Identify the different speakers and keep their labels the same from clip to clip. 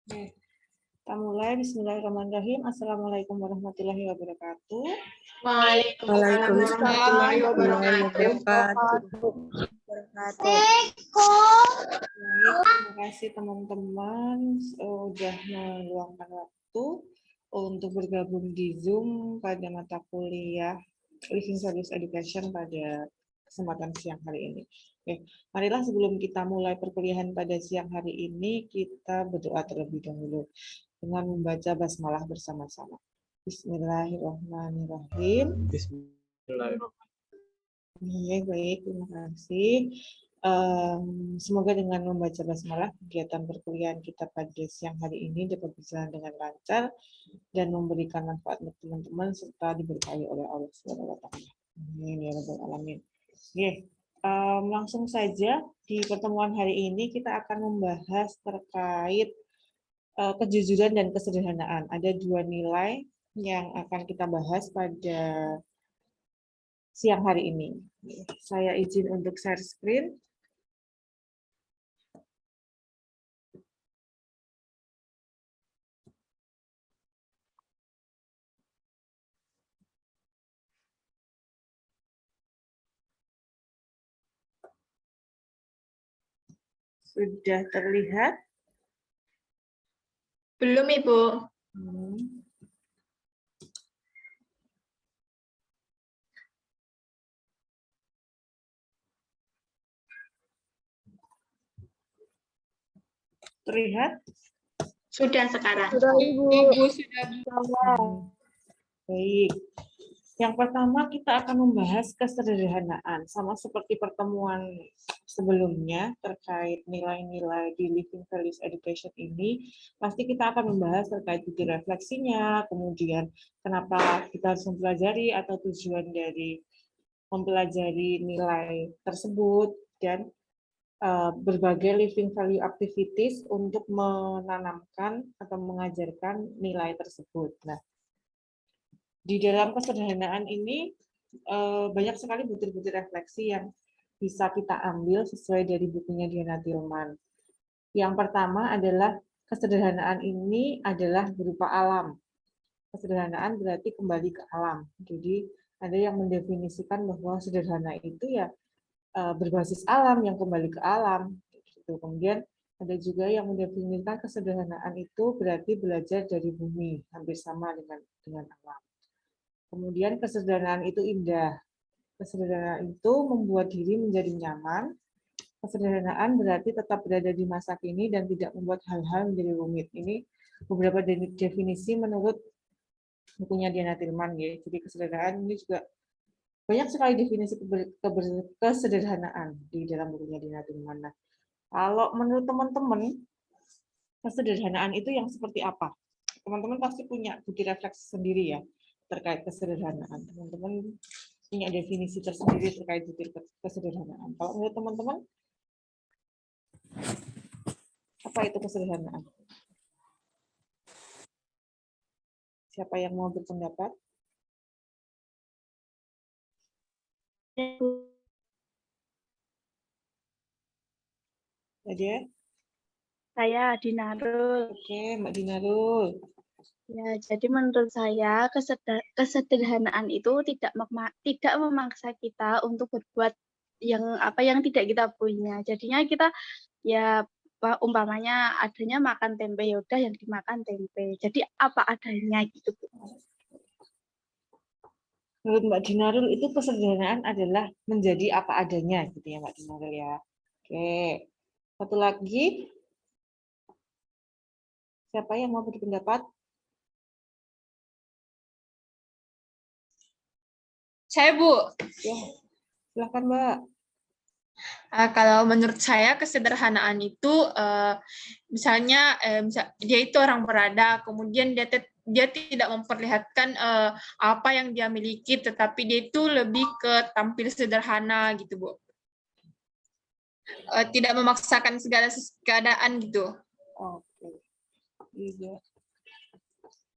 Speaker 1: Oke, kita mulai. Bismillahirrahmanirrahim. Assalamualaikum warahmatullahi wabarakatuh.
Speaker 2: Waalaikumsalam warahmatullahi wabarakatuh.
Speaker 1: Baik, terima kasih teman-teman sudah meluangkan waktu untuk bergabung di Zoom pada mata kuliah Living Values Education pada kesempatan siang hari ini. Oke, marilah sebelum kita mulai perkuliahan pada siang hari ini, kita berdoa terlebih dahulu dengan membaca basmalah bersama-sama. Bismillahirrahmanirrahim. Baik, terima kasih. Semoga dengan membaca basmalah kegiatan perkuliahan kita pada siang hari ini dapat berjalan dengan lancar dan memberikan manfaat untuk teman-teman serta diberkahi oleh Allah Subhanahu wa taala. Amin ya rabbal alamin. Oke, langsung saja di pertemuan hari ini kita akan membahas terkait kejujuran dan kesederhanaan. Ada dua nilai yang akan kita bahas pada siang hari ini. Saya izin untuk share screen. Sudah terlihat?
Speaker 2: Belum, Ibu.
Speaker 1: Terlihat?
Speaker 2: Sudah sekarang.
Speaker 3: Sudah, Ibu.
Speaker 1: Baik. Yang pertama kita akan membahas kesederhanaan, sama seperti pertemuan sebelumnya terkait nilai-nilai di Living Values Education ini, pasti kita akan membahas terkait bukti refleksinya, kemudian kenapa kita harus mempelajari atau tujuan dari mempelajari nilai tersebut, dan berbagai living value activities untuk menanamkan atau mengajarkan nilai tersebut. Nah, di dalam kesederhanaan ini banyak sekali butir-butir refleksi yang bisa kita ambil sesuai dari bukunya Diana Tillman. Yang pertama adalah kesederhanaan ini adalah berupa alam. Kesederhanaan berarti kembali ke alam. Jadi ada yang mendefinisikan bahwa sederhana itu ya berbasis alam, yang kembali ke alam. Kemudian ada juga yang mendefinisikan kesederhanaan itu berarti belajar dari bumi, hampir sama dengan alam. Kemudian kesederhanaan itu indah. Kesederhanaan itu membuat diri menjadi nyaman. Kesederhanaan berarti tetap berada di masa kini dan tidak membuat hal-hal menjadi rumit. Ini beberapa definisi menurut bukunya Diana Tillman. Ya. Jadi kesederhanaan ini juga banyak sekali definisi kesederhanaan di dalam bukunya Diana Tillman. Nah, kalau menurut teman-teman, kesederhanaan itu yang seperti apa? Teman-teman pasti punya bukti refleksi sendiri ya terkait kesederhanaan. Teman-teman punya definisi tersendiri terkait bukti kesederhanaan. Kalau menurut teman-teman, apa itu kesederhanaan? Siapa yang mau berpendapat? Ada?
Speaker 3: Saya Dinarul.
Speaker 1: Oke, Mbak Dinarul.
Speaker 3: Ya, jadi menurut saya kesederhanaan itu tidak memaksa kita untuk berbuat yang tidak kita punya. Jadinya kita ya umpamanya adanya makan tempe, ya udah yang dimakan tempe. Jadi apa adanya gitu.
Speaker 1: Menurut Mbak Dinarul itu kesederhanaan adalah menjadi apa adanya gitu ya Mbak Dinarul ya. Oke. Satu lagi. Siapa yang mau berpendapat?
Speaker 2: Saya, Bu.
Speaker 1: Ya. Silakan, Mbak.
Speaker 2: Kalau menurut saya kesederhanaan itu misalnya dia itu orang berada, kemudian dia tidak memperlihatkan apa yang dia miliki, tetapi dia itu lebih ke tampil sederhana gitu, Bu. Tidak memaksakan segala keadaan gitu.
Speaker 1: Oke. Iya.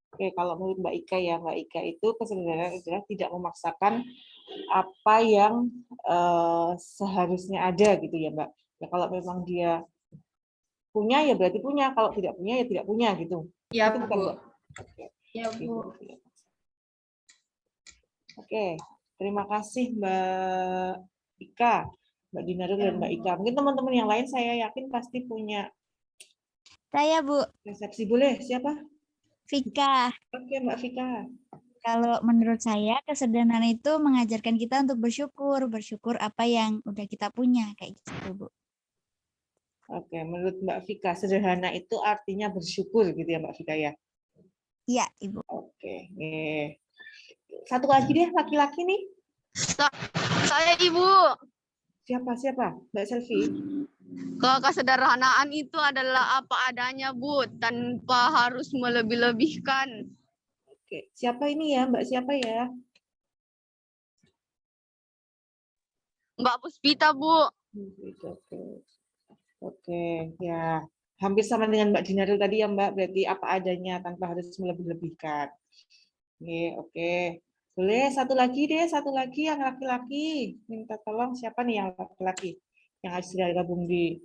Speaker 1: Oke, kalau menurut Mbak Ika ya, Mbak Ika itu kesederhanaan adalah tidak memaksakan apa yang seharusnya ada gitu ya Mbak. Ya, kalau memang dia Punya ya berarti punya, kalau tidak punya ya tidak punya gitu.
Speaker 2: Ya,
Speaker 1: Itu bukan,
Speaker 2: Bu.
Speaker 1: Mbak?
Speaker 2: Ya, Bu.
Speaker 1: Oke, terima kasih Mbak Ika, Mbak Dinarul dan Mbak Ika. Mungkin teman-teman yang lain saya yakin pasti punya
Speaker 4: Saya Bu
Speaker 1: persepsi. Boleh, siapa?
Speaker 4: Vika.
Speaker 1: Oke, Mbak Vika.
Speaker 4: Kalau menurut saya kesederhanaan itu mengajarkan kita untuk bersyukur apa yang udah kita punya kayak gitu Bu.
Speaker 1: Oke, menurut Mbak Vika, sederhana itu artinya bersyukur gitu ya Mbak Vika ya?
Speaker 4: Iya Ibu.
Speaker 1: Oke. Satu lagi deh, laki-laki nih.
Speaker 5: Saya Ibu,
Speaker 1: Siapa? Mbak Selvi?
Speaker 5: kesederhanaan itu adalah apa adanya Bu, tanpa harus melebih-lebihkan.
Speaker 1: Oke, siapa ini ya? Mbak siapa ya?
Speaker 5: Mbak Puspita Bu.
Speaker 1: Oke, ya. Hampir sama dengan Mbak Dinarul tadi ya Mbak, berarti apa adanya tanpa harus melebih-lebihkan. Oke. Boleh satu lagi deh, satu lagi yang laki-laki. Minta tolong siapa nih yang laki-laki? Yang sudah gabung di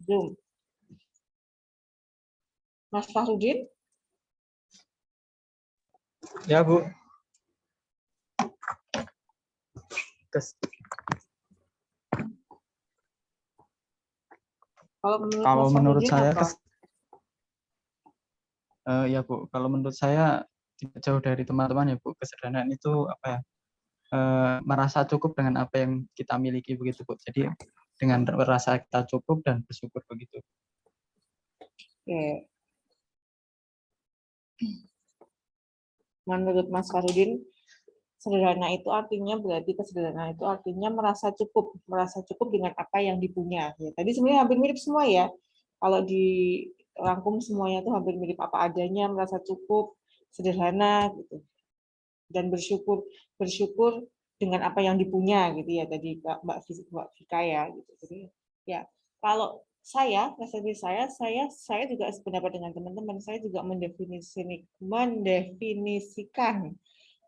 Speaker 1: Zoom. Mas Fahrudin?
Speaker 6: Ya, Bu.
Speaker 1: Kalau menurut
Speaker 6: saya,
Speaker 1: apa?
Speaker 6: Ya Bu, kalau menurut saya tidak jauh dari teman-teman ya Bu, kesederhanaan itu apa ya? Merasa cukup dengan apa yang kita miliki begitu Bu. Jadi dengan merasa kita cukup dan bersyukur begitu.
Speaker 1: Oke. Menurut Mas Farudin, sederhana itu artinya berarti kesederhanaan itu artinya merasa cukup dengan apa yang dipunya. Ya, tadi sebenarnya hampir mirip semua ya. Kalau dirangkum semuanya itu hampir mirip, apa adanya, merasa cukup, sederhana gitu. Dan bersyukur dengan apa yang dipunya gitu ya tadi Mbak Vika ya gitu. Jadi ya kalau saya juga sependapat dengan teman-teman, saya juga mendefinisikan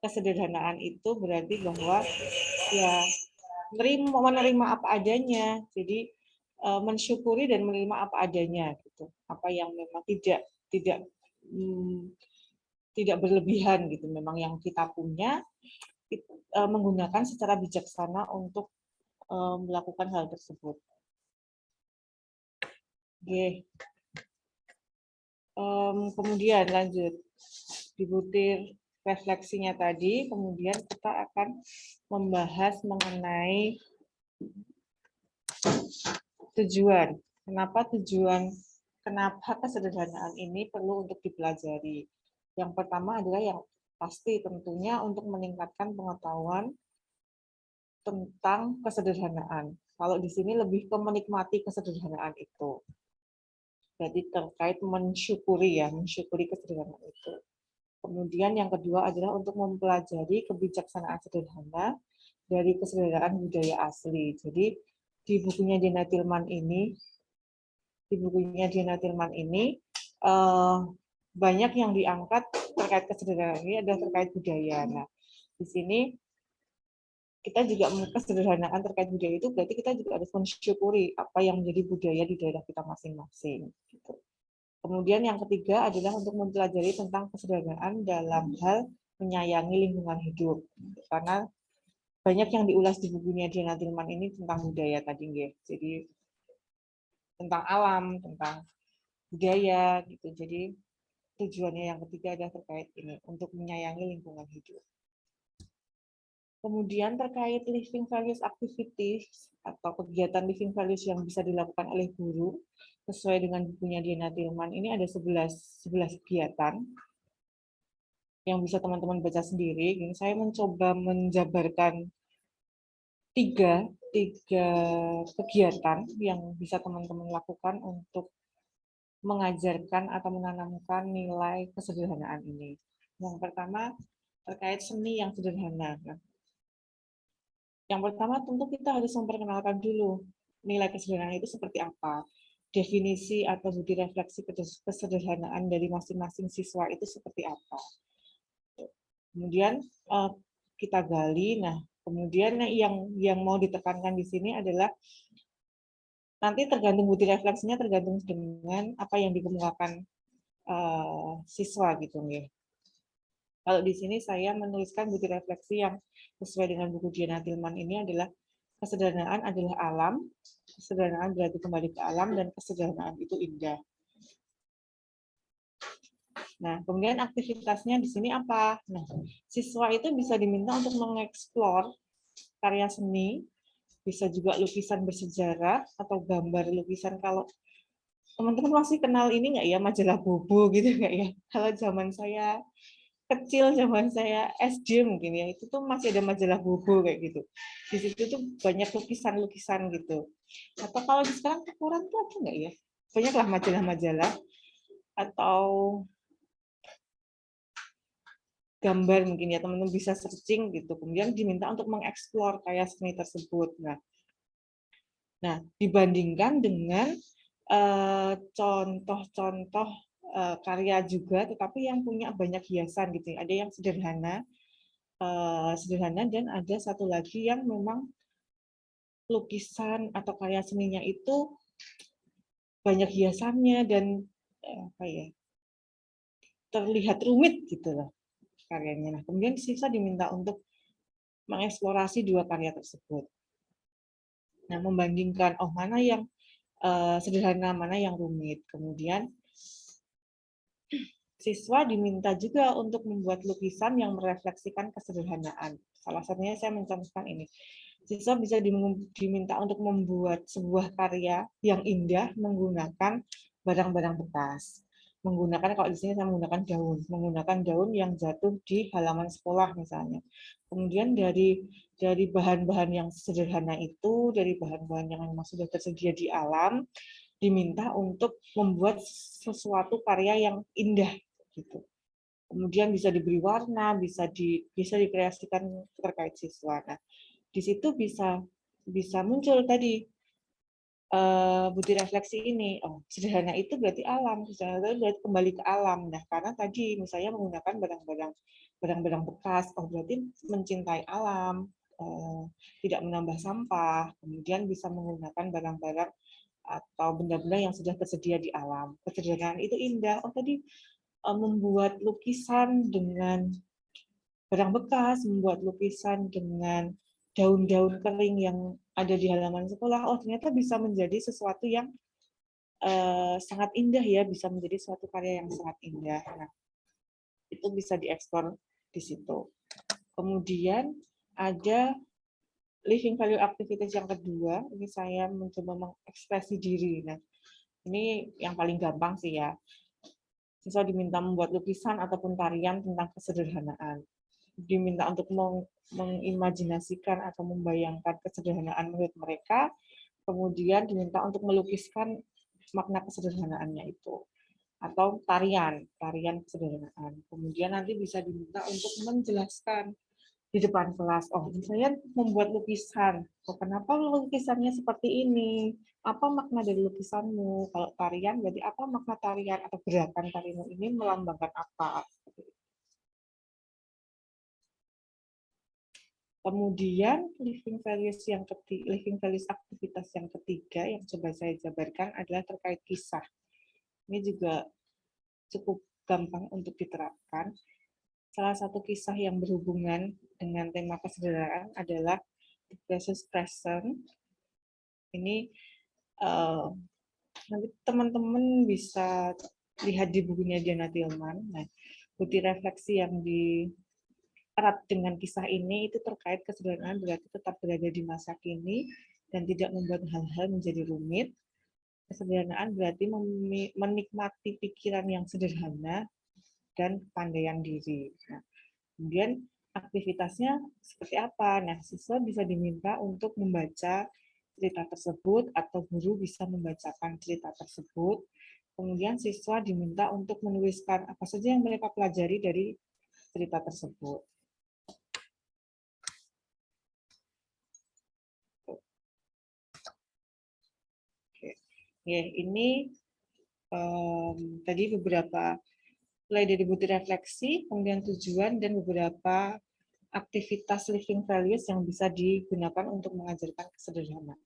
Speaker 1: kesederhanaan itu berarti bahwa ya menerima apa adanya. Jadi mensyukuri dan menerima apa adanya gitu. Apa yang memang tidak berlebihan gitu. Memang yang kita punya menggunakan secara bijaksana untuk melakukan hal tersebut. Oke. Kemudian lanjut di butir refleksinya tadi, kemudian kita akan membahas mengenai tujuan. Kenapa kesederhanaan ini perlu untuk dipelajari. Yang pertama adalah yang pasti tentunya untuk meningkatkan pengetahuan tentang kesederhanaan. Kalau di sini lebih ke menikmati kesederhanaan itu. Jadi terkait mensyukuri kesederhanaan itu. Kemudian yang kedua adalah untuk mempelajari kebijaksanaan sederhana dari kesederhanaan budaya asli. Jadi di bukunya Diana Tillman ini banyak yang diangkat terkait kesederhanaan ini adalah terkait budaya. Nah, di sini kita juga kesederhanaan terkait budaya itu berarti kita juga harus mensyukuri apa yang menjadi budaya di daerah kita masing-masing. Gitu. Kemudian yang ketiga adalah untuk mempelajari tentang kesederhanaan dalam hal menyayangi lingkungan hidup. Karena banyak yang diulas di bukunya Diana Tillman ini tentang budaya tadi, nggih. Jadi tentang alam, tentang budaya, gitu. Jadi tujuannya yang ketiga adalah terkait ini untuk menyayangi lingkungan hidup. Kemudian terkait living values activities atau kegiatan living values yang bisa dilakukan oleh guru sesuai dengan bukunya Diana Tillman ini ada 11 kegiatan yang bisa teman-teman baca sendiri. Ini saya mencoba menjabarkan tiga kegiatan yang bisa teman-teman lakukan untuk mengajarkan atau menanamkan nilai kesederhanaan ini. Yang pertama terkait seni yang sederhana. Yang pertama tentu kita harus memperkenalkan dulu nilai kesederhanaan itu seperti apa. Definisi atau budi refleksi kesederhanaan dari masing-masing siswa itu seperti apa. Kemudian kita gali. Nah, kemudian yang mau ditekankan di sini adalah nanti tergantung bukti refleksinya tergantung dengan apa yang dikemukakan siswa gitu nih. Kalau di sini saya menuliskan bukti refleksi yang sesuai dengan buku Diana Tillman ini adalah kesederhanaan adalah alam, kesederhanaan berarti kembali ke alam, dan kesederhanaan itu indah. Nah, kemudian aktivitasnya di sini apa? Nah, siswa itu bisa diminta untuk mengeksplor karya seni, bisa juga lukisan bersejarah atau gambar lukisan. Kalau teman-teman masih kenal ini nggak ya, majalah Bobo gitu nggak ya? Kalau zaman saya kecil, zaman saya SD mungkin ya, itu tuh masih ada majalah Bobo kayak gitu. Di situ tuh banyak lukisan-lukisan gitu. Atau kalau sekarang koran tuh ada nggak ya? Banyaklah majalah-majalah atau gambar mungkin ya, teman-teman bisa searching gitu. Kemudian diminta untuk mengeksplor karya seni tersebut. Nah, dibandingkan dengan contoh-contoh karya juga, tetapi yang punya banyak hiasan gitu. Ada yang sederhana, dan ada satu lagi yang memang lukisan atau karya seninya itu banyak hiasannya dan apa ya, terlihat rumit gitu loh karyanya. Nah, kemudian siswa diminta untuk mengeksplorasi dua karya tersebut. Nah, membandingkan mana yang sederhana, mana yang rumit. Kemudian siswa diminta juga untuk membuat lukisan yang merefleksikan kesederhanaan. Salah satunya saya mencontohkan ini. Siswa bisa diminta untuk membuat sebuah karya yang indah menggunakan barang-barang bekas. Menggunakan, kalau di sini saya menggunakan daun yang jatuh di halaman sekolah misalnya. Kemudian dari bahan-bahan yang sederhana itu, dari bahan-bahan yang memang sudah tersedia di alam, diminta untuk membuat sesuatu karya yang indah gitu. Kemudian bisa diberi warna, bisa dikreasikan terkait siswa. Nah, di situ bisa muncul tadi bukti refleksi ini. Oh, sederhana itu berarti alam, sederhana itu berarti kembali ke alam. Nah, karena tadi misalnya menggunakan barang-barang bekas, oh berarti mencintai alam, tidak menambah sampah, kemudian bisa menggunakan barang-barang atau benda-benda yang sudah tersedia di alam. Kesederhanaan itu indah. Oh tadi membuat lukisan dengan barang bekas, membuat lukisan dengan daun-daun kering yang ada di halaman sekolah, oh ternyata bisa menjadi sesuatu yang sangat indah ya, bisa menjadi suatu karya yang sangat indah. Nah, itu bisa diekspor di situ. Kemudian ada living value activities yang kedua, ini saya mencoba mengekspresi diri. Nah, ini yang paling gampang sih ya. Siswa diminta membuat lukisan ataupun tarian tentang kesederhanaan. Diminta untuk mengimajinasikan atau membayangkan kesederhanaan menurut mereka, kemudian diminta untuk melukiskan makna kesederhanaannya itu, atau tarian kesederhanaan. Kemudian nanti bisa diminta untuk menjelaskan di depan kelas, oh saya membuat lukisan, oh, kenapa lukisannya seperti ini, apa makna dari lukisanmu, kalau tarian berarti apa makna tarian atau gerakan tarianmu ini melambangkan apa. Kemudian living values aktivitas yang ketiga yang coba saya jabarkan adalah terkait kisah. Ini juga cukup gampang untuk diterapkan. Salah satu kisah yang berhubungan dengan tema kesederhanaan adalah The Precious Present. Ini nanti teman-teman bisa lihat di bukunya Diana Tillman. Nah, bukti refleksi yang erat dengan kisah ini itu terkait kesederhanaan berarti tetap berada di masa kini dan tidak membuat hal-hal menjadi rumit. Kesederhanaan berarti menikmati pikiran yang sederhana dan kepandaian diri. Nah, kemudian aktivitasnya seperti apa? Nah, siswa bisa diminta untuk membaca cerita tersebut atau guru bisa membacakan cerita tersebut. Kemudian siswa diminta untuk menuliskan apa saja yang mereka pelajari dari cerita tersebut. Ya, ini tadi beberapa mulai dari bukti refleksi, kemudian tujuan, dan beberapa aktivitas living values yang bisa digunakan untuk mengajarkan kesederhanaan.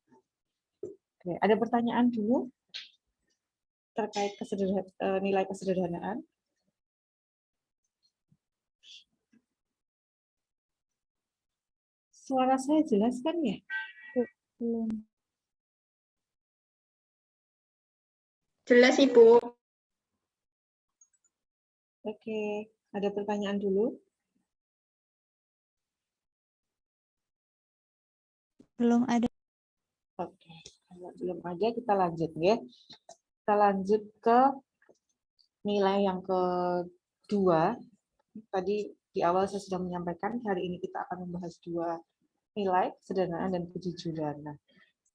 Speaker 1: Oke, ada pertanyaan dulu terkait nilai kesederhanaan? Suara saya jelas kan ya?
Speaker 4: Belum.
Speaker 2: Jelas, Ibu.
Speaker 1: Oke, ada pertanyaan dulu?
Speaker 4: Belum ada.
Speaker 1: Oke, kalau belum ada kita lanjut ya. Kita lanjut ke nilai yang kedua. Tadi di awal saya sudah menyampaikan hari ini kita akan membahas dua nilai, kesederhanaan dan kejujuran. Nah,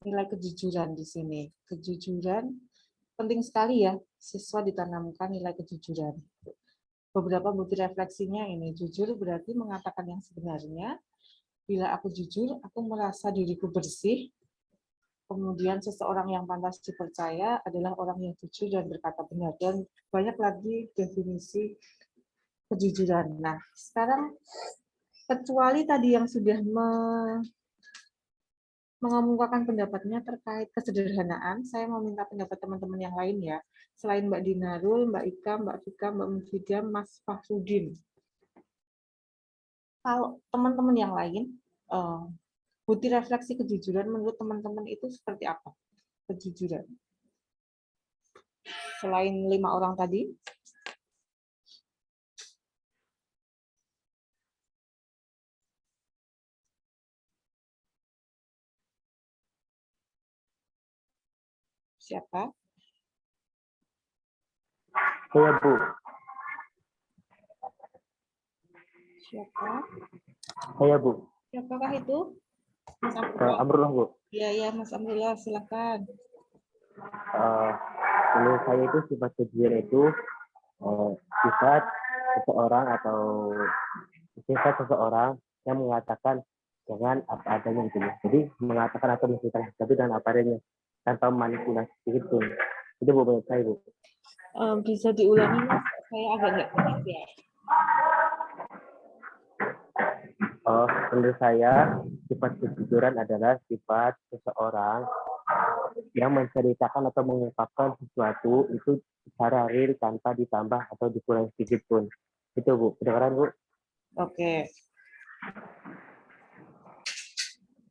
Speaker 1: nilai kejujuran di sini. Kejujuran penting sekali ya, siswa ditanamkan nilai kejujuran. Beberapa bukti refleksinya ini, jujur berarti mengatakan yang sebenarnya. Bila aku jujur, aku merasa diriku bersih. Kemudian seseorang yang pantas dipercaya adalah orang yang jujur dan berkata benar. Dan banyak lagi definisi kejujuran. Nah, sekarang kecuali tadi yang sudah mengemukakan pendapatnya terkait kesederhanaan, saya mau minta pendapat teman-teman yang lain ya. Selain Mbak Dinarul, Mbak Ika, Mbak Vika, Mbak Mufidah, Mas Fahrudin. Kalau teman-teman yang lain, bukti refleksi kejujuran menurut teman-teman itu seperti apa? Kejujuran. Selain 5 orang tadi. Siapa?
Speaker 7: Saya Bu.
Speaker 1: Siapa?
Speaker 7: Saya Bu.
Speaker 1: Siapakah itu? Mas Amrullah.
Speaker 7: Amrullah Bu.
Speaker 1: Iya, Mas Amrullah, silakan.
Speaker 7: Menurut saya itu sifat kejujuran itu sifat seseorang atau sifat seseorang yang mengatakan dengan apa adanya gitu. Jadi mengatakan atau menceritakan sesuatu dengan apa adanya tanpa manipulasi itu. Itu Bu menurut saya Bu.
Speaker 1: Bisa diulangi Mas? Saya agak nggak ngerti ya.
Speaker 7: Menurut saya sifat kejujuran adalah sifat seseorang yang menceritakan atau mengungkapkan sesuatu itu secara real tanpa ditambah atau dikurangi sedikit pun. Itu Bu, kedengaran Bu?
Speaker 1: Oke.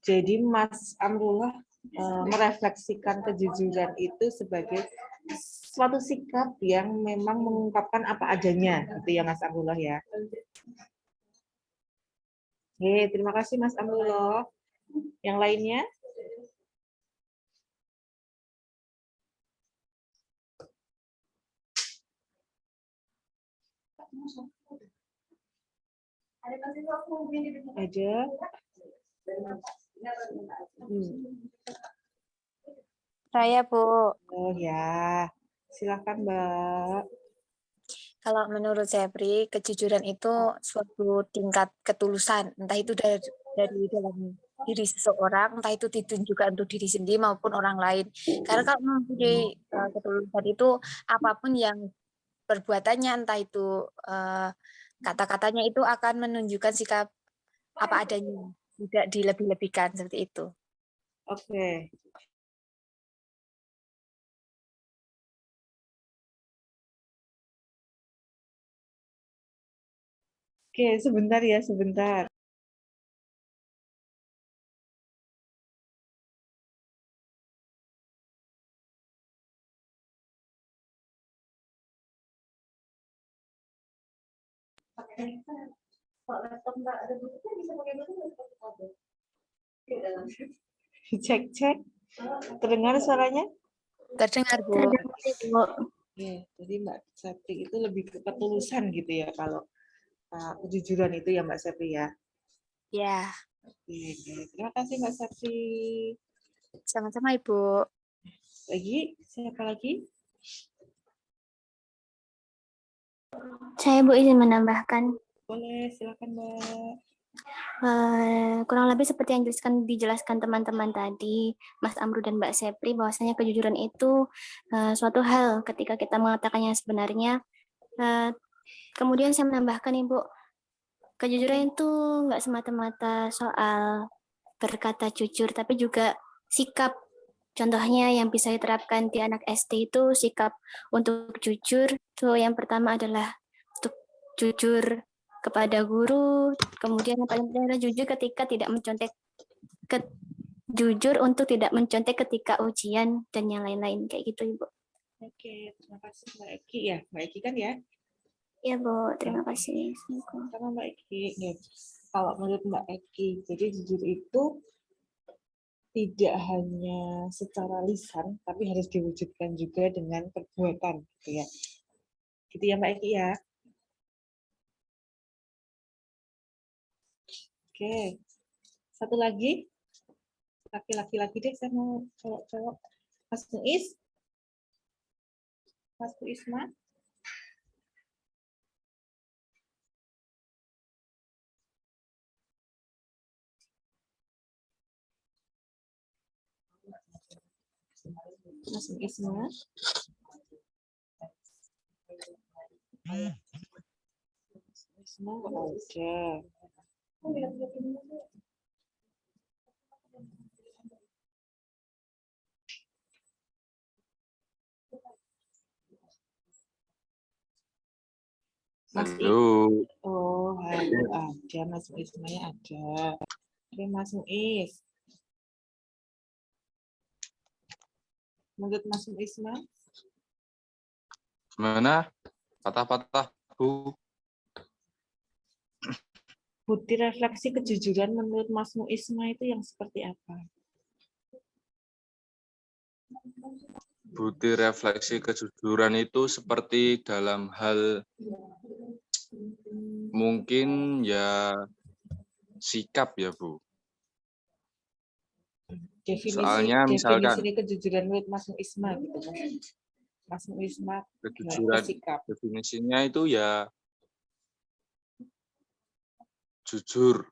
Speaker 1: Jadi Mas Amrullah merefleksikan kejujuran itu sebagai suatu sikap yang memang mengungkapkan apa adanya, gitu ya Mas Amrullah ya. Oke, terima kasih Mas Amrullah. Yang lainnya? Ada?
Speaker 8: Saya Bu.
Speaker 1: Oh ya, silakan Mbak.
Speaker 8: Kalau menurut saya Pri, kejujuran itu suatu tingkat ketulusan, entah itu dari dalam diri seseorang, entah itu ditunjukkan untuk diri sendiri maupun orang lain. Karena kalau mempunyai ketulusan itu apapun yang perbuatannya, entah itu kata-katanya itu akan menunjukkan sikap apa adanya, tidak dilebih-lebihkan seperti itu.
Speaker 1: Oke. Oke, sebentar ya, sebentar. Cek. Terdengar suaranya?
Speaker 8: Terdengar Bu.
Speaker 1: Oke, jadi Mbak Sepri itu lebih ke ketulusan gitu ya kalau kejujuran itu ya Mbak Sepri ya.
Speaker 8: Ya,
Speaker 1: Oke. Terima kasih Mbak Sepri.
Speaker 8: sama-sama Ibu.
Speaker 1: Lagi, siapa lagi?
Speaker 9: Saya Bu izin menambahkan.
Speaker 1: Boleh, silakan Mbak.
Speaker 9: Kurang lebih seperti yang dijelaskan teman-teman tadi, Mas Amru dan Mbak Sepri, bahwasanya kejujuran itu suatu hal ketika kita mengatakannya sebenarnya. Kemudian saya menambahkan Ibu, kejujuran itu nggak semata-mata soal berkata jujur, tapi juga sikap Contohnya yang bisa diterapkan di anak SD itu sikap untuk jujur. Itu yang pertama adalah untuk jujur kepada guru, kemudian yang paling penting adalah jujur ketika tidak mencontek, jujur untuk tidak mencontek ketika ujian dan yang lain-lain kayak gitu, Ibu.
Speaker 1: Oke, terima kasih Mbak Eki ya. Mbak Eki kan ya?
Speaker 9: Iya, Bu. Terima kasih.
Speaker 1: Sama Mbak Eki. Nih, kalau menurut Mbak Eki, jadi jujur itu tidak hanya secara lisan, tapi harus diwujudkan juga dengan perbuatan, gitu ya. Gitu ya Mbak Eki ya. Oke, satu lagi, laki-laki deh, saya mau cowok-cowok. Mas Muiz, Mas Isma. Mas Isma. Isma, oke. Mas
Speaker 10: Halo.
Speaker 1: Oh, halo, ada Mas Ismanya ada. Oke, Mas Muiz. Menurut Mas Isma?
Speaker 10: Gimana? Patah-patah, Bu.
Speaker 1: Bukti refleksi kejujuran menurut Mas Isma itu yang seperti apa?
Speaker 10: Bukti refleksi kejujuran itu seperti dalam hal mungkin ya sikap ya, Bu. Soalnya misalkan
Speaker 1: definisi kejujuran menurut Mas Isma gitu kan. Mas Isma
Speaker 10: kejujuran
Speaker 1: bersikap.
Speaker 10: definisinya itu ya jujur.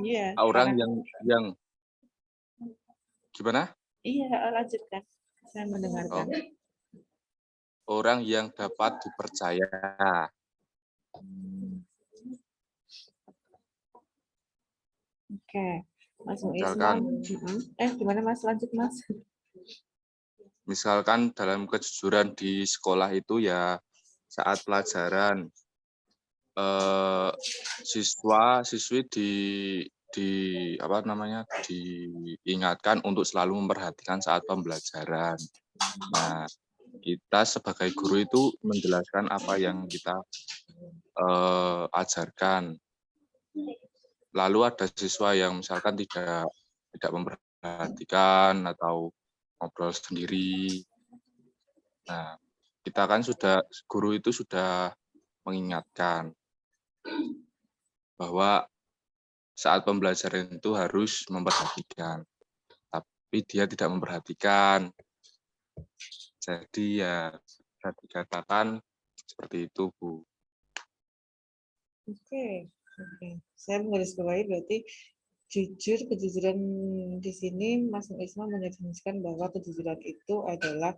Speaker 1: Iya.
Speaker 10: Orang yang gimana?
Speaker 1: Iya, lanjutkan. Saya mendengarkan.
Speaker 10: Orang yang dapat dipercaya.
Speaker 1: Oke, Mas
Speaker 10: Misalkan,
Speaker 1: gimana Mas? Lanjut Mas.
Speaker 10: Misalkan dalam kejujuran di sekolah itu ya saat pelajaran siswa-siswi diingatkan untuk selalu memperhatikan saat pembelajaran. Nah, kita sebagai guru itu menjelaskan apa yang kita ajarkan. Lalu ada siswa yang misalkan tidak memperhatikan atau ngobrol sendiri. Nah, kita kan guru itu sudah mengingatkan bahwa saat pembelajaran itu harus memperhatikan, tapi dia tidak memperhatikan. Jadi ya bisa dikatakan seperti itu, Bu.
Speaker 1: Oke. Saya menggarisbawahi berarti kejujuran di sini Mas Isma mendefinisikan bahwa kejujuran itu adalah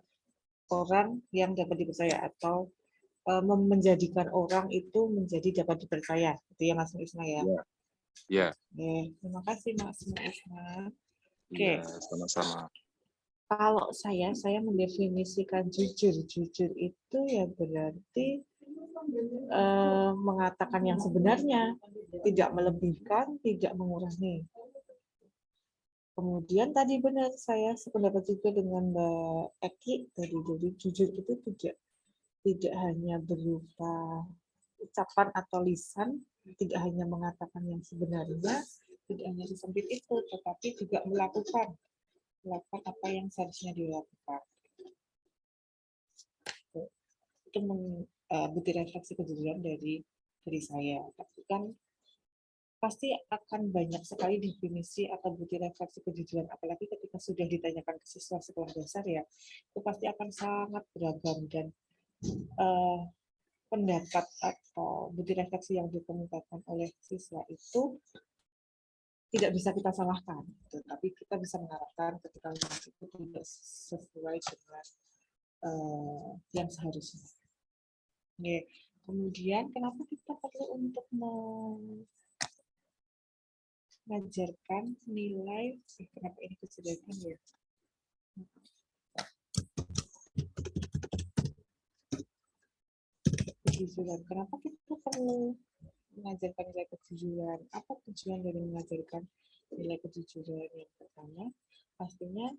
Speaker 1: orang yang dapat dipercaya atau menjadikan orang itu menjadi dapat dipercaya. Itu ya Mas Isma ya?
Speaker 10: Iya.
Speaker 1: Terima kasih Mas Isma.
Speaker 10: Oke. Sama-sama.
Speaker 1: Kalau saya mendefinisikan jujur itu ya berarti mengatakan yang sebenarnya, tidak melebihkan, tidak mengurangi. Kemudian tadi benar saya sependapat juga dengan Mbak Eki tadi, jadi jujur itu tidak hanya berupa ucapan atau lisan, tidak hanya mengatakan yang sebenarnya, tidak hanya sesempit itu, tetapi juga melakukan apa yang seharusnya dilakukan. Itu bukti refleksi kejujuran dari saya. Tapi kan pasti akan banyak sekali definisi atau bukti refleksi kejujuran, apalagi ketika sudah ditanyakan ke siswa sekolah dasar ya, itu pasti akan sangat beragam dan pendapat atau bukti refleksi yang dikemukakan oleh siswa itu tidak bisa kita salahkan, tapi kita bisa mengharapkan ketika itu tidak sesuai dengan yang seharusnya. Kemudian kenapa kita perlu untuk mengajarkan nilai, kenapa ini kesederhanaan ya? Kejujuran. Kenapa kita perlu mengajarkan nilai kejujuran? Apa tujuan dari mengajarkan nilai kejujuran? Yang pertama, pastinya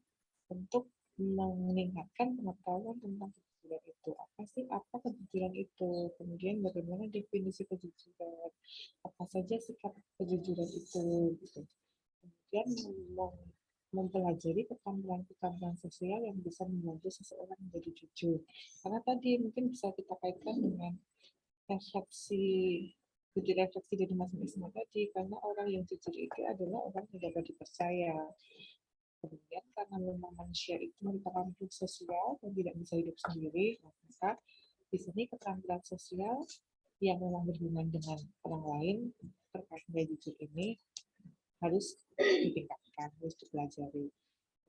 Speaker 1: untuk meningkatkan pengetahuan tentang kejujuran itu. Apa sih apa kejujuran itu? Kemudian bagaimana definisi kejujuran? Apa saja sikap kejujuran itu? Gitu. Kemudian mempelajari keterampilan-keterampilan sosial yang bisa membantu seseorang menjadi jujur. Karena tadi mungkin bisa kita kaitkan dengan refleksi dari Mas Isma tadi, karena orang yang jujur itu adalah orang yang dapat dipercaya. Kemudian karena memang manusia itu merupakan makhluk sosial dan tidak bisa hidup sendiri, maka di sini keterampilan sosial yang memang berhubungan dengan orang lain terkait nilai jujur ini harus ditingkatkan, harus dipelajari.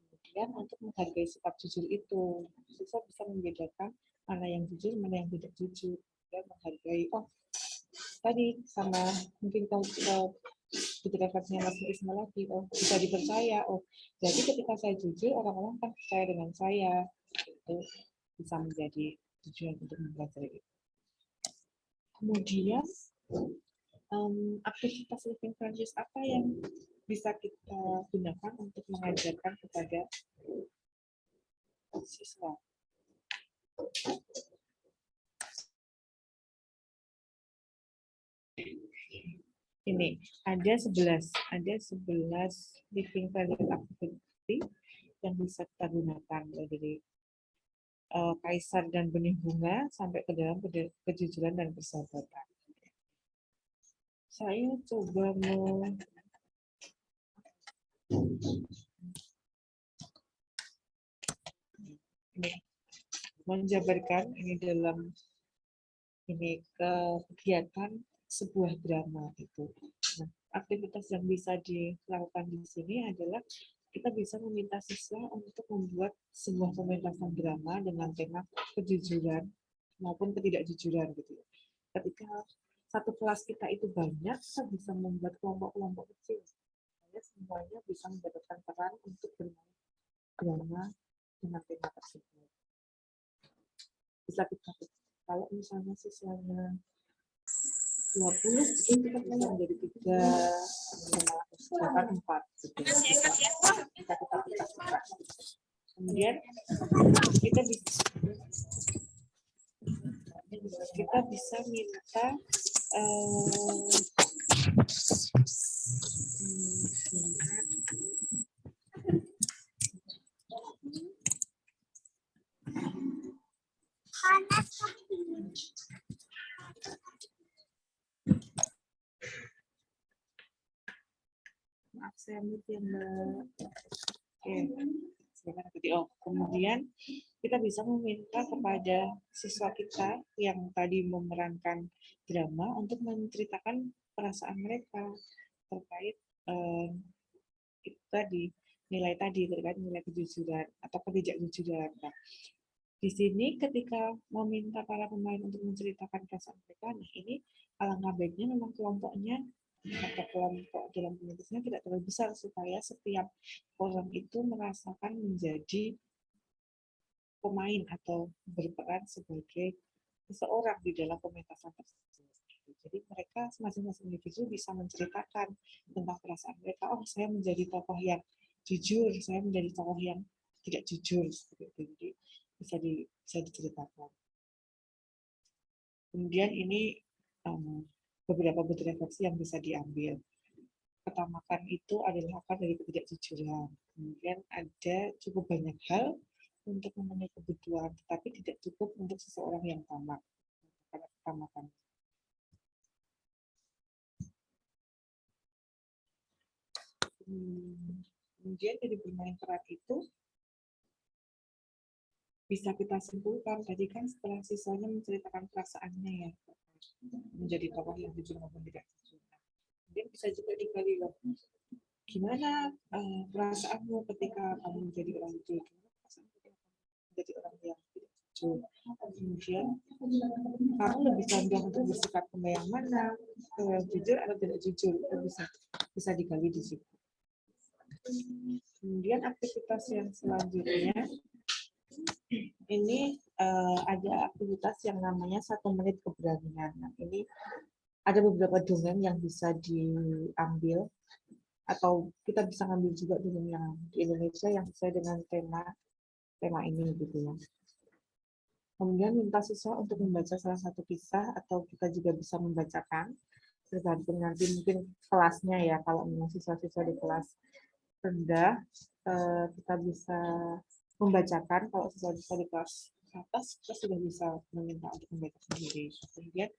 Speaker 1: Kemudian untuk menghargai sikap jujur itu, siswa bisa membedakan mana yang jujur, mana yang tidak jujur, dan menghargai, tadi sama mungkin kalau refleksinya Mas Isma lagi, bisa dipercaya, jadi ketika saya jujur, orang-orang kan percaya dengan saya, itu bisa menjadi tujuan untuk mempelajari itu. Kemudian aktivitas living values apa yang bisa kita gunakan untuk mengajarkan kepada siswa? Ini ada 11 living value activity yang bisa kita gunakan dari kaisar dan benih bunga sampai ke dalam kejujuran dan persahabatan. Saya coba menjabarkan ini dalam ini kegiatan sebuah drama itu. Nah, aktivitas yang bisa dilakukan di sini adalah kita bisa meminta siswa untuk membuat sebuah pementasan drama dengan tema kejujuran maupun ketidakjujuran gitu. Ketika satu kelas kita itu banyak, kita bisa membuat kelompok-kelompok kecil. Supaya semuanya bisa mendapatkan peran untuk bermain drama dengan tema tersebut. Bisa kita, kalau misalnya siswanya 20, itu kita bisa menjadi 3, bahkan 4. Gitu. Kita buka. Kemudian kita bisa minta maaf saya mute ya Mbak. Kemudian kita bisa meminta kepada siswa kita yang tadi memerankan drama untuk menceritakan perasaan mereka terkait itu tadi, nilai tadi terkait nilai kejujuran atau ketidakjujuran. Nah, di sini ketika meminta para pemain untuk menceritakan perasaan mereka, nah ini alangkah baiknya memang kelompoknya atau kelompok dalam komunitasnya tidak terlalu besar supaya setiap orang itu merasakan menjadi pemain atau berperan sebagai seseorang di dalam pementasan tersebut. Jadi mereka masing-masing individu bisa menceritakan tentang perasaan mereka. Oh, saya menjadi tokoh yang jujur, saya menjadi tokoh yang tidak jujur. Jadi bisa diceritakan. Kemudian ini beberapa bentuk refleksi yang bisa diambil. Ketamakan itu adalah akar dari ketidakjujuran. Kemudian ada cukup banyak hal untuk memenuhi kebutuhan, tetapi tidak cukup untuk seseorang yang tamak. Karena ketamakan. Kemudian dari bermain peran itu bisa kita simpulkan tadi kan setelah siswanya menceritakan perasaannya ya, menjadi tokoh yang jujur maupun tidak jujur. Kemudian bisa juga digali loh, gimana perasaanmu ketika kamu menjadi orang jujur, gimana perasaanmu ketika kamu menjadi orang yang tidak jujur. jujur. Kemudian kamu lebih condong untuk bersikap yang mana, jujur atau tidak jujur, itu bisa digali di situ. Kemudian aktivitas yang selanjutnya ini ada aktivitas yang namanya 1 menit keberanian. Nah, ini ada beberapa domain yang bisa diambil atau kita bisa ambil juga domain yang di Indonesia yang sesuai dengan tema ini gitu ya. Kemudian minta siswa untuk membaca salah satu kisah atau kita juga bisa membacakan tergantung nanti mungkin kelasnya ya. Kalau memang siswa-siswa di kelas rendah kita bisa membacakan, kalau siswa-siswa di kelas atas kita sudah bisa meminta untuk membaca sendiri. Kemudian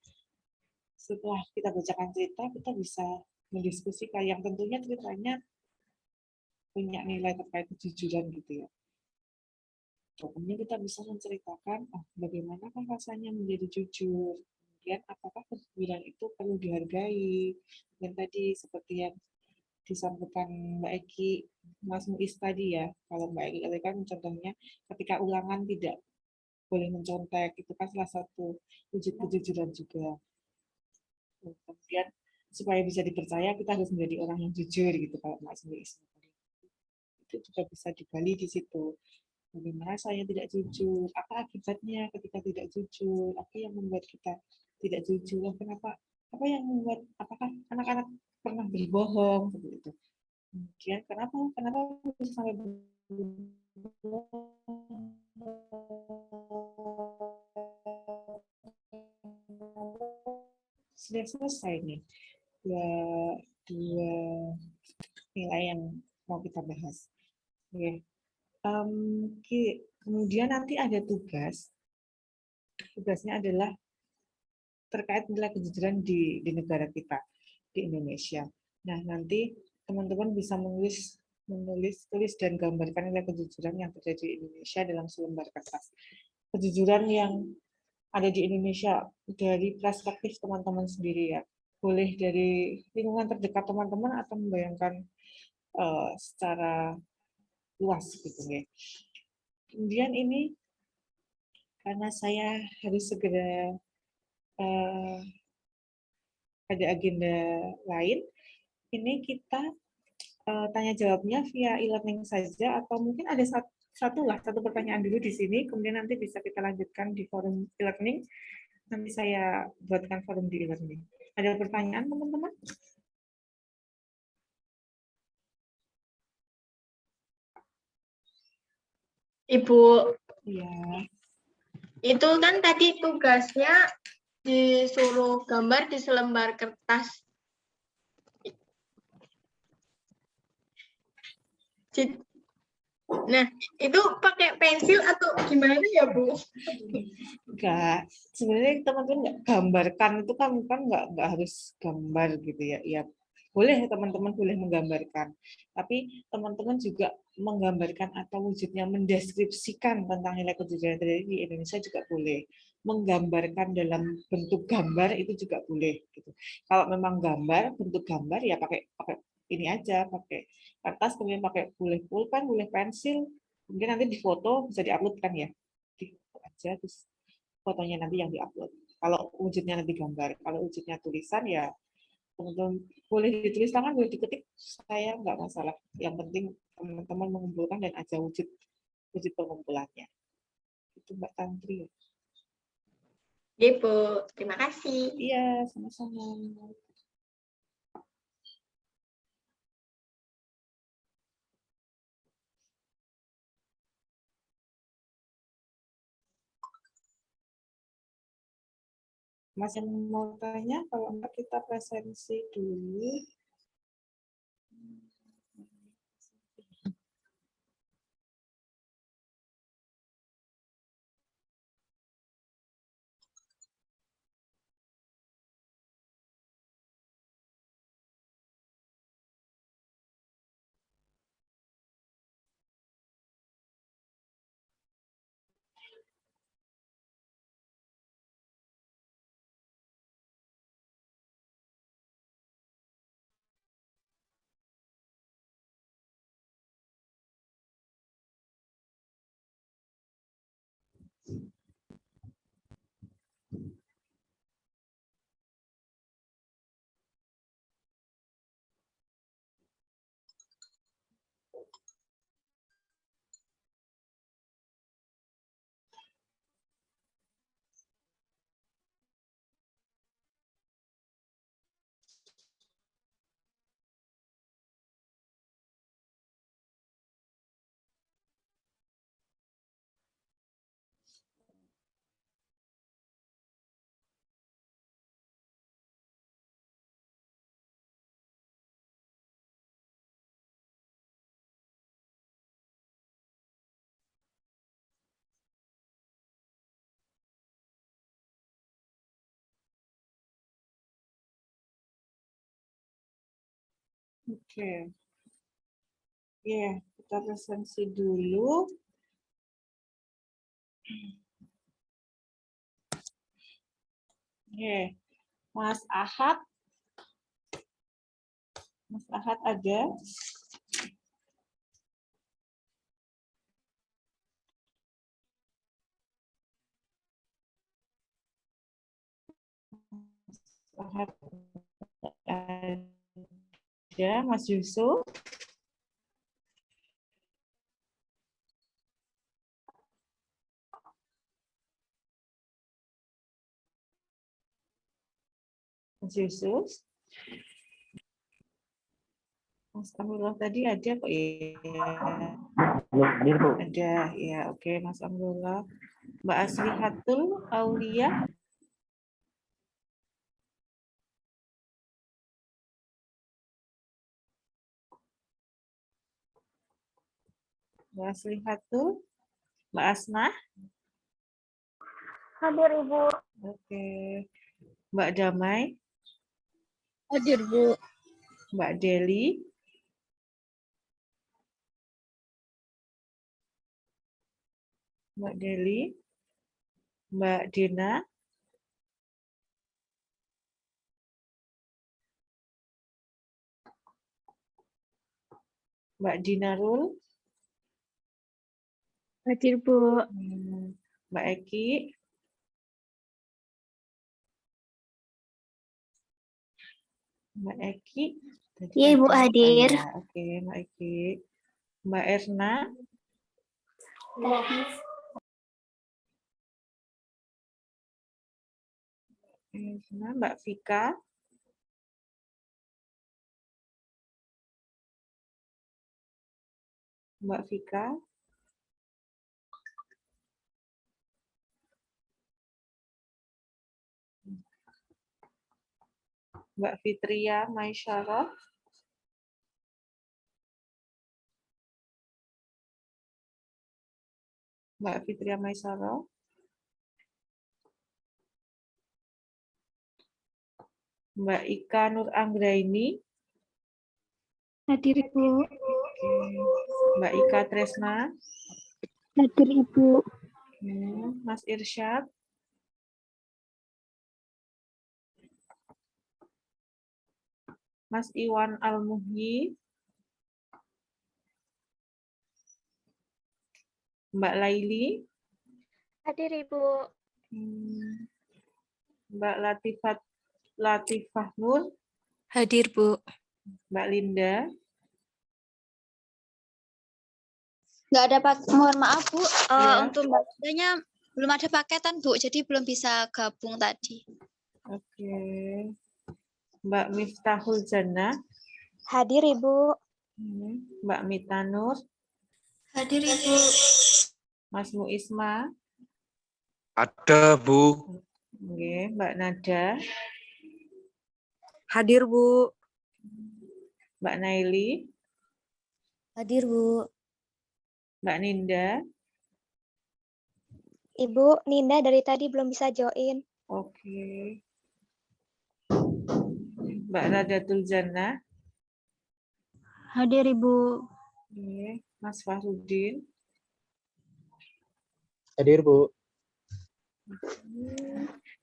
Speaker 1: setelah kita bacakan cerita, kita bisa mendiskusikan yang tentunya ceritanya punya nilai terkait kejujuran gitu ya. Kemudian kita bisa menceritakan bagaimana rasanya menjadi jujur, kemudian apakah kejujuran itu perlu dihargai, dan tadi seperti yang disampaikan Mbak Eki, Mas Muiz tadi ya, kalau Mbak Eki kan contohnya ketika ulangan tidak boleh mencontek, itu kan salah satu wujud kejujuran juga. Kemudian supaya bisa dipercaya kita harus menjadi orang yang jujur gitu kalau Mas Muiz. Itu juga bisa digali di situ. Bagaimana saya tidak jujur? Apa akibatnya ketika tidak jujur? Apa yang membuat kita tidak jujur? Kenapa? Apa yang membuat? Apakah anak-anak pernah berbohong seperti itu? Kemudian kenapa bisa sampai berbohong? Sudah selesai nih dua nilai yang mau kita bahas. Oke. Kemudian nanti ada tugas. Tugasnya adalah terkait nilai kejujuran di negara kita, di Indonesia. Nah, nanti teman-teman bisa tulis dan gambarkan nilai kejujuran yang terjadi di Indonesia dalam selembar kertas. Kejujuran yang ada di Indonesia dari perspektif teman-teman sendiri ya. Boleh dari lingkungan terdekat teman-teman atau membayangkan secara luas gitu ya. Kemudian ini karena saya harus segera ada agenda lain, ini kita tanya jawabnya via e-learning saja atau mungkin ada satu pertanyaan dulu di sini, kemudian nanti bisa kita lanjutkan di forum e-learning. Nanti saya buatkan forum di e-learning. Ada pertanyaan teman-teman?
Speaker 2: Ibu,
Speaker 1: ya.
Speaker 2: Itu kan tadi tugasnya disuruh gambar di selembar kertas. Nah, itu pakai pensil atau gimana ya, Bu?
Speaker 1: Enggak, sebenarnya teman-teman nggak gambarkan itu kan nggak harus gambar gitu ya. Ya boleh teman-teman boleh menggambarkan, tapi teman-teman juga menggambarkan atau wujudnya mendeskripsikan tentang nilai kejujuran terjadi di Indonesia juga boleh. Menggambarkan dalam bentuk gambar itu juga boleh. Gitu. Kalau memang bentuk gambar ya pakai ini aja, pakai kertas, kemudian pakai boleh pulpen, boleh pensil, kemudian nanti difoto bisa diupload kan ya, difoto aja terus fotonya nanti yang diupload. Kalau wujudnya nanti gambar, kalau wujudnya tulisan ya teman-teman boleh ditulis tangan, boleh diketik, saya nggak masalah. Yang penting teman-teman mengumpulkan dan ada wujud pengumpulannya. Itu Mbak Tantri.
Speaker 2: Iya, Bu. Terima kasih.
Speaker 1: Iya, sama-sama. Masih mau tanya? Kalau enggak kita presensi dulu. Oke. Ya, kita presensi dulu. Oke. Mas Ahad. Mas Ahad ada? Mas Ahad ada. Mas Yusuf? Mas Yusuf? Mas Amrullah tadi ada kok ya?
Speaker 7: Hadir, Bu.
Speaker 1: Ada, ya. Oke, Mas Amrullah. Mbak Aslihatul Aulia? Mbak Aslihatul? Mbak Asma?
Speaker 3: Hadir, Ibu.
Speaker 1: Oke. Mbak Damai?
Speaker 3: Hadir, Bu.
Speaker 1: Mbak Deli? Mbak Deli? Mbak Dina? Mbak Dinarul?
Speaker 3: Hadir, Bu.
Speaker 1: Mbak Eki? Mbak Eki? Tadi
Speaker 9: Iya, Ibu,
Speaker 1: ada.
Speaker 9: hadir.
Speaker 1: Ya, oke, Mbak Eki. Mbak Erna? Erna, Mbak Vika? Mbak Vika? Mbak Fitria Maisyarah? Mbak Fitria Maisyarah? Mbak Ika Nur Anggraini?
Speaker 3: Hadir, Ibu.
Speaker 1: Oke. Mbak Ika Tresna?
Speaker 3: Hadir, Ibu.
Speaker 1: Mas Irsyad? Mas Iwan Almuhyi? Mbak Laili?
Speaker 3: Hadir, Ibu.
Speaker 1: Mbak Latifah Nur?
Speaker 8: Hadir, Bu.
Speaker 1: Mbak Linda?
Speaker 11: Nggak ada mohon maaf, Bu.
Speaker 1: Ya.
Speaker 11: Untuk Mbak Lindanya belum ada paketan, Bu. Jadi belum bisa gabung tadi.
Speaker 1: Oke. Mbak Miftahul Jannah?
Speaker 3: Hadir, Ibu.
Speaker 1: Mbak Mita Nur?
Speaker 8: Hadir, Ibu.
Speaker 1: Mas Muisma?
Speaker 12: Ada, Bu.
Speaker 1: Oke. Mbak Nada?
Speaker 13: Hadir, Bu.
Speaker 1: Mbak Naili?
Speaker 9: Hadir, Bu.
Speaker 1: Mbak Ninda?
Speaker 3: Ibu, Ninda dari tadi belum bisa join.
Speaker 1: Oke. Mbak Radatul Jannah?
Speaker 4: Hadir, Ibu.
Speaker 1: Oke. Mas Fahrudin?
Speaker 7: Hadir, Bu.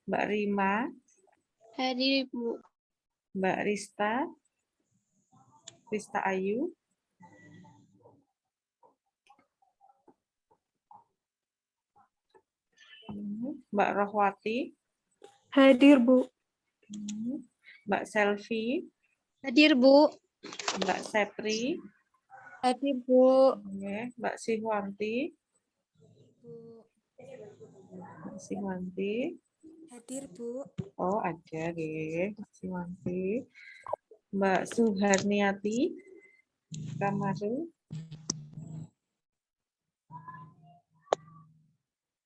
Speaker 1: Mbak Rima?
Speaker 11: Hadir, Bu.
Speaker 1: Mbak Rista? Rista Ayu? Mbak Rohwati?
Speaker 13: Hadir, Bu.
Speaker 1: Mbak Selvi?
Speaker 11: Hadir, Bu.
Speaker 1: Mbak Sepri?
Speaker 8: Hadir, Bu.
Speaker 1: Oke. Mbak Sihwanti? Mbak Sihwanti?
Speaker 8: Hadir, Bu.
Speaker 1: Oh, ada, Mbak Sihwanti. Mbak Suharniati? Kamaru?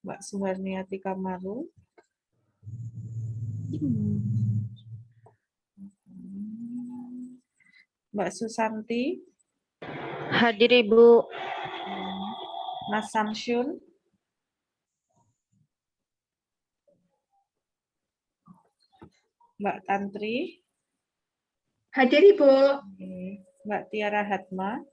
Speaker 1: Mbak Suharniati Kamaru? Mbak Susanti?
Speaker 13: Hadir, Ibu.
Speaker 1: Mas Samsyun? Mbak Tantri?
Speaker 2: Hadir, Ibu.
Speaker 1: Mbak Tiara Hatma.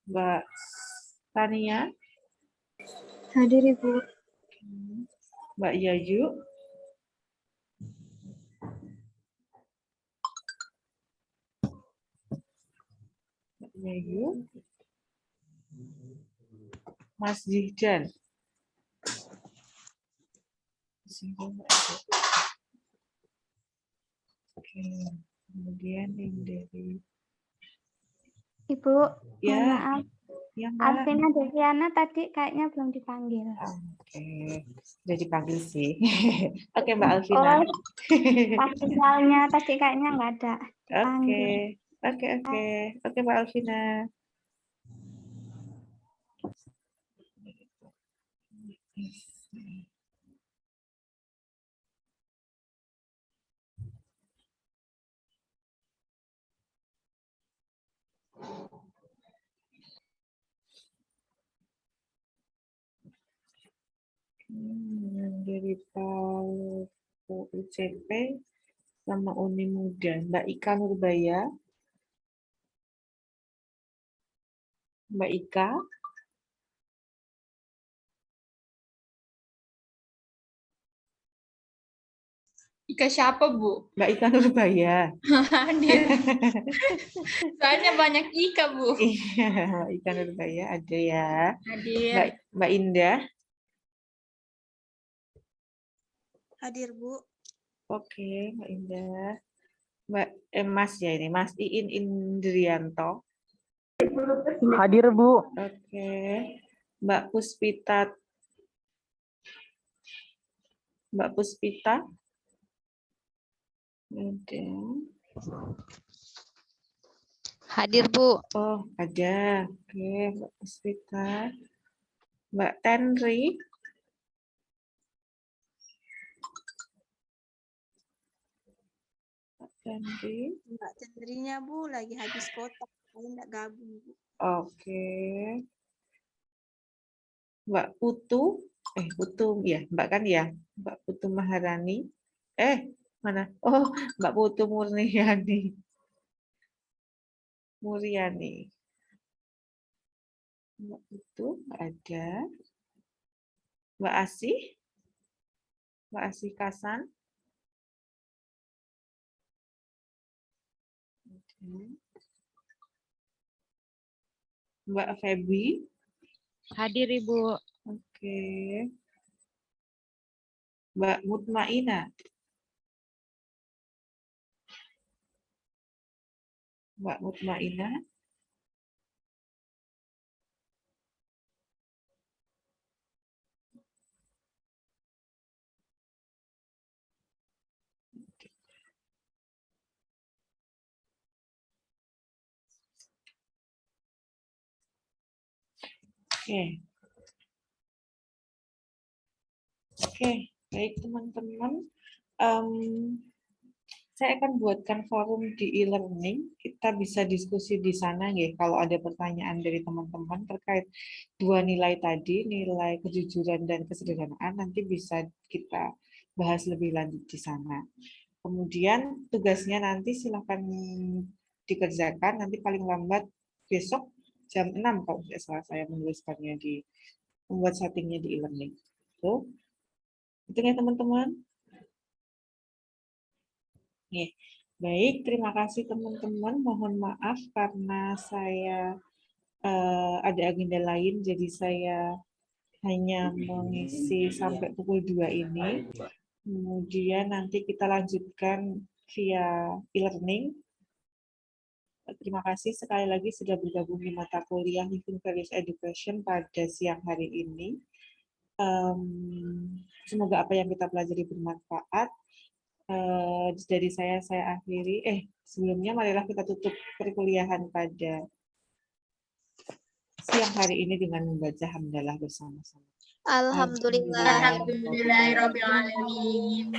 Speaker 1: Mbak Tania.
Speaker 13: Hadir Ibu.
Speaker 1: Mbak Yayu. Mbak Yayu. Mas Zihdan. Oke, kemudian yang dari
Speaker 14: Ibu,
Speaker 1: ya,
Speaker 14: mohon maaf.
Speaker 1: ya Mbak.
Speaker 14: Alvina Deviana tadi kayaknya belum dipanggil.
Speaker 1: Oke, udah dipanggil sih. Oke Mbak Alvina.
Speaker 14: Oh, pas sinyalnya tadi kayaknya nggak ada
Speaker 1: Oke,
Speaker 14: dipanggil.
Speaker 1: oke Mbak Alvina. Dari Palu UCP sama Uni Muda, Mbak Ika Nurbaya. Mbak Ika.
Speaker 2: Ika siapa, Bu?
Speaker 1: Mbak Ika Nurbaya.
Speaker 2: Hadir. Soalnya banyak Ika, Bu.
Speaker 1: Iya, Mbak Ika Nurbaya ada ya.
Speaker 2: Hadir.
Speaker 1: Mbak Indah.
Speaker 15: Hadir, Bu.
Speaker 1: Oke, Mbak Indah. Mas ya ini, Mas Iin Indrianto.
Speaker 16: Hadir, Bu.
Speaker 1: Oke. Mbak Puspita. Mbak Puspita. Ada.
Speaker 11: Hadir, Bu.
Speaker 1: Oh, ada. Oke, Mbak Puspita. Mbak Tenri. Tenri.
Speaker 15: Mbak Cendrinya, Bu, lagi habis kotak. Saya nggak gabung, Bu.
Speaker 1: Oke. Mbak Putu. Putu ya, Mbak kan ya. Mbak Putu Maharani. Mana? Oh, Mbak Putu Murniani. Muriani. Mbak Putu ada. Mbak Asih. Mbak Asih Kasan. Mbak Febi.
Speaker 17: Hadir, Ibu.
Speaker 1: Oke. Mbak Mutmaina. Mbak Mutmaina. Oke. Oke, baik teman-teman. Saya akan buatkan forum di e-learning. Kita bisa diskusi di sana ya. Kalau ada pertanyaan dari teman-teman terkait dua nilai tadi, nilai kejujuran dan kesederhanaan, nanti bisa kita bahas lebih lanjut di sana. Kemudian tugasnya nanti silakan dikerjakan. Nanti paling lambat besok jam 6 kalau tidak salah saya menuliskannya di membuat settingnya di e-learning. Itu ya teman-teman. Baik, terima kasih teman-teman. Mohon maaf karena saya ada agenda lain, jadi saya hanya mengisi sampai pukul 2 ini. Kemudian nanti kita lanjutkan via e-learning. Terima kasih sekali lagi sudah bergabung di mata kuliah Living Values Education pada siang hari ini. Semoga apa yang kita pelajari bermanfaat. Dari saya akhiri. Sebelumnya marilah kita tutup perkuliahan pada siang hari ini dengan membaca hamdalah bersama-sama.
Speaker 11: Alhamdulillah.
Speaker 2: Alhamdulillahirrahmanirrahim.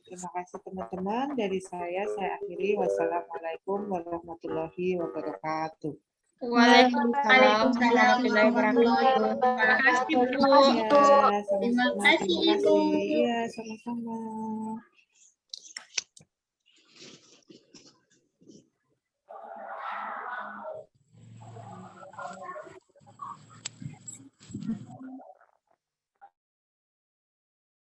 Speaker 1: Terima kasih teman-teman. Dari saya akhiri. Wassalamualaikum warahmatullahi wabarakatuh.
Speaker 2: Waalaikumsalam warahmatullahi wabarakatuh. Terima kasih, Bu.
Speaker 1: Ya,
Speaker 2: Terima
Speaker 1: sama-sama.
Speaker 2: kasih,
Speaker 1: Terima
Speaker 2: Ibu.
Speaker 1: kasih. Iya, sama-sama.